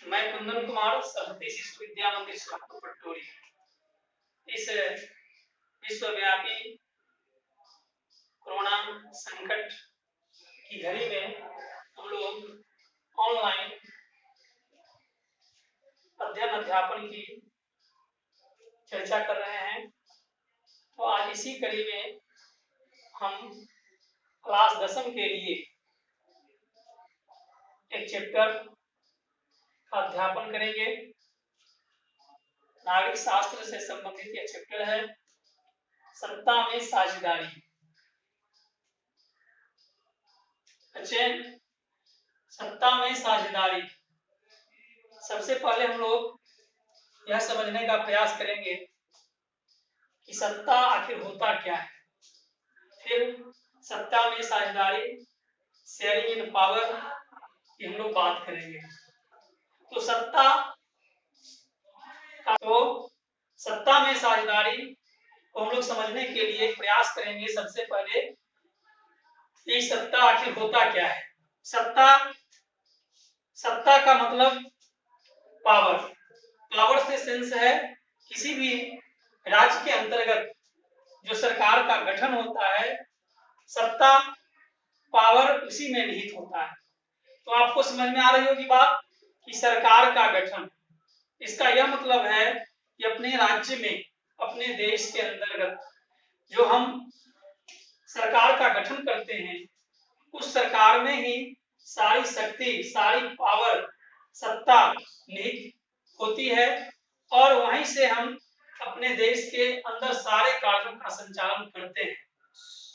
मैं कुंदन कुमार सरस्वती शिशु विद्या मंदिर सोलापुर पटोरी। इस विश्वव्यापी कोरोना संकट की घड़ी में हम लोग ऑनलाइन अध्ययन अध्यापन की चर्चा कर रहे हैं। तो आज इसी कड़ी में हम क्लास 10वीं के लिए एक चैप्टर का अध्यापन करेंगे। नागरिक शास्त्र से संबंधित यह चैप्टर है, सत्ता में साझेदारी। बच्चे, सत्ता में साझेदारी, सबसे पहले हम लोग यह समझने का प्रयास करेंगे कि सत्ता आखिर होता क्या है। फिर सत्ता में साझेदारी, शेयरिंग इन पावर, की हम लोग बात करेंगे। तो सत्ता में साझेदारी को हम लोग समझने के लिए प्रयास करेंगे। सबसे पहले ये सत्ता आखिर होता क्या है। सत्ता का मतलब पावर से सेंस है किसी भी राज्य के अंतर्गत जो सरकार का गठन होता है, सत्ता पावर उसी में निहित होता है। तो आपको समझ में आ रही होगी बात कि सरकार का गठन, इसका यह मतलब है कि अपने राज्य में, अपने देश के अंतर्गत जो हम सरकार का गठन करते हैं, उस सरकार में ही सारी शक्ति, सारी पावर, सत्ता निहित होती है और वहीं से हम अपने देश के अंदर सारे कार्यों का संचालन करते हैं।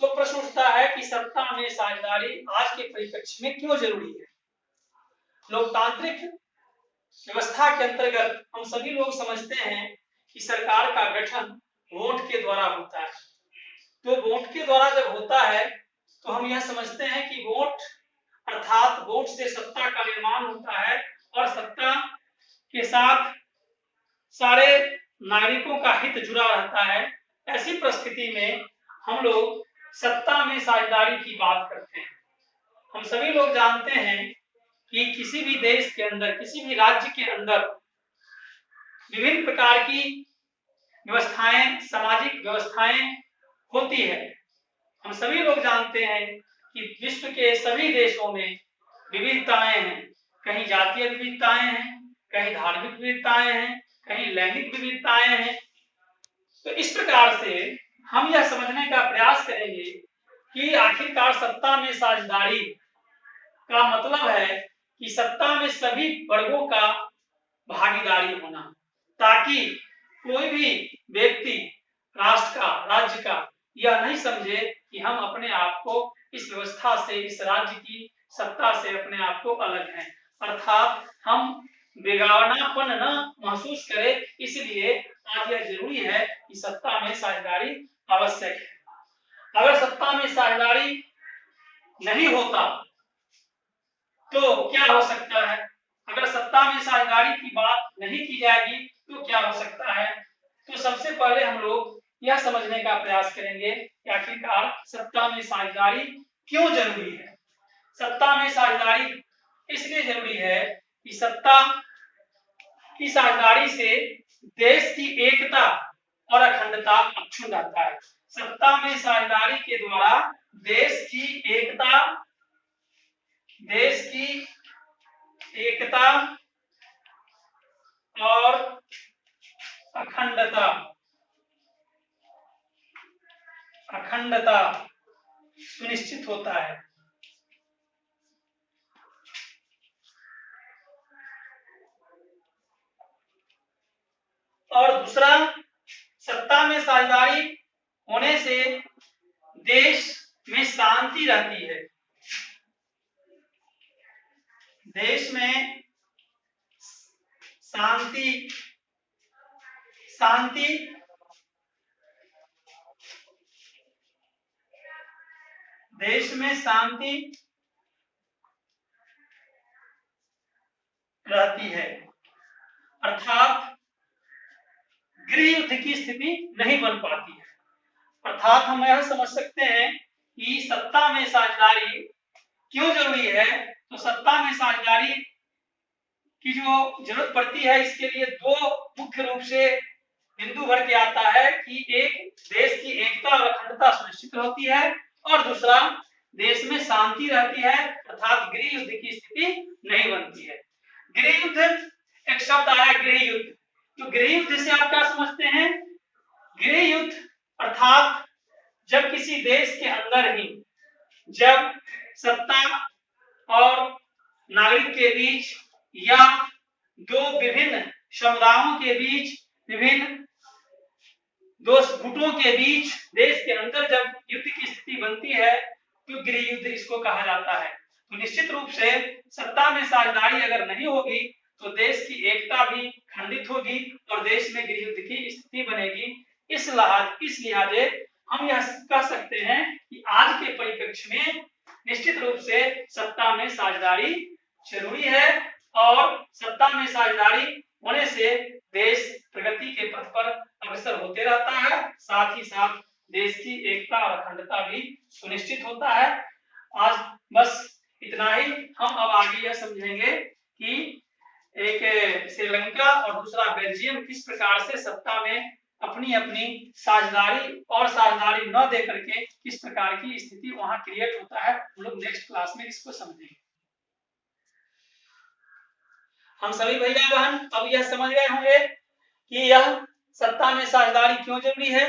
तो प्रश्न उठता है कि सत्ता में साझेदारी आज के परिप्रेक्ष्य में क्यों जरूरी है। लोकतांत्रिक व्यवस्था के अंतर्गत हम सभी लोग समझते हैं कि सरकार का गठन वोट के द्वारा होता है। तो वोट के द्वारा जब होता है तो हम यह समझते हैं कि वोट अर्थात वोट से सत्ता का निर्माण होता है और सत्ता के साथ सारे नागरिकों का हित जुड़ा रहता है। ऐसी परिस्थिति में हम लोग सत्ता में साझेदारी की बात करते हैं। हम सभी लोग जानते हैं कि किसी भी देश के अंदर, किसी भी राज्य के अंदर विभिन्न प्रकार की व्यवस्थाएं, सामाजिक व्यवस्थाएं होती है। हम सभी लोग जानते हैं कि विश्व के सभी देशों में विविधताएं हैं। कहीं जातीय विविधताएं हैं, कहीं धार्मिक विविधताएं हैं, कहीं लैंगिक विविधताएं हैं। तो इस प्रकार से हम यह समझने का प्रयास करेंगे कि आखिरकार सत्ता में साझेदारी का मतलब है कि सत्ता में सभी वर्गों का भागीदारी होना, ताकि कोई भी व्यक्ति राष्ट्र का, राज्य का यह नहीं समझे कि हम अपने आप को इस व्यवस्था से, इस राज्य की सत्ता से अपने आप को अलग हैं, अर्थात हम बेगानापन न महसूस करें। इसलिए आज यह जरूरी है कि सत्ता में साझेदारी आवश्यक है। अगर सत्ता में साझेदारी नहीं होता तो क्या हो सकता है। अगर सत्ता में साझेदारी की बात नहीं की जाएगी तो क्या हो सकता है। तो सबसे पहले हम लोग यह समझने का प्रयास करेंगे कि आखिरकार सत्ता में साझेदारी क्यों जरूरी है। सत्ता में साझेदारी इसलिए जरूरी है कि सत्ता की साझेदारी से देश की एकता और अखंडता अक्षुण्ण रहता है। सत्ता में साझेदारी के द्वारा देश की एकता और अखंडता सुनिश्चित होता है। और दूसरा, सत्ता में साझेदारी होने से देश में शांति रहती है। देश में शांति रहती है, अर्थात गृह युद्ध की स्थिति नहीं बन पाती है। अर्थात हम यह समझ सकते हैं कि सत्ता में साझेदारी क्यों जरूरी है। तो सत्ता में साझेदारी की जो जरूरत पड़ती है, इसके लिए दो मुख्य रूप से बिंदु भर के आता है कि एक देश की एकता और अखंडता सुनिश्चित होती है और दूसरा देश में शांति रहती है, अर्थात गृह युद्ध की स्थिति नहीं बनती है। गृह युद्ध, एक शब्द आया गृह युद्ध, तो गृह युद्ध से आप क्या समझते हैं? गृह युद्ध अर्थात जब किसी देश के अंदर ही जब सत्ता और नागरिक के बीच या दो विभिन्न समुदायों के बीच, विभिन्न दो गुटों के बीच देश के अंदर जब युद्ध की स्थिति बनती है तो गृह युद्ध इसको कहा जाता है। तो निश्चित रूप से सत्ता में साझेदारी अगर नहीं होगी तो देश की एकता भी खंडित होगी और देश में गृह युद्ध की स्थिति बनेगी। इस लिहाजे हम यह कह सकते हैं कि आज के परिप्रेक्ष्य में निश्चित रूप से सत्ता में साझेदारी जरूरी है और सत्ता में साझेदारी होने से देश प्रगति के पथ पर अग्रसर होते रहता है, साथ ही साथ देश की एकता और अखंडता भी सुनिश्चित होता है। आज बस इतना ही। हम अब आगे यह समझेंगे कि एक श्रीलंका और दूसरा बेल्जियम किस प्रकार से सत्ता में अपनी अपनी साझेदारी और साझेदारी न दे करके किस प्रकार की स्थिति वहां क्रिएट होता है। हम लोग नेक्स्ट क्लास में इसको समझेंगे। हम सभी भैया बहन अब यह समझ गए होंगे कि यह सत्ता में साझेदारी क्यों जरूरी है,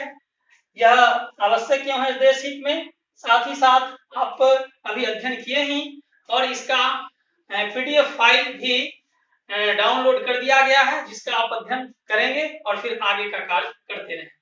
यह आवश्यक क्यों है देश हित में। साथ ही साथ आप अभी अध्ययन किए ही और इसका पीडीएफ फाइल भी डाउनलोड कर दिया गया है, जिसका आप अध्ययन करेंगे और फिर आगे का कार्य करते रहेंगे।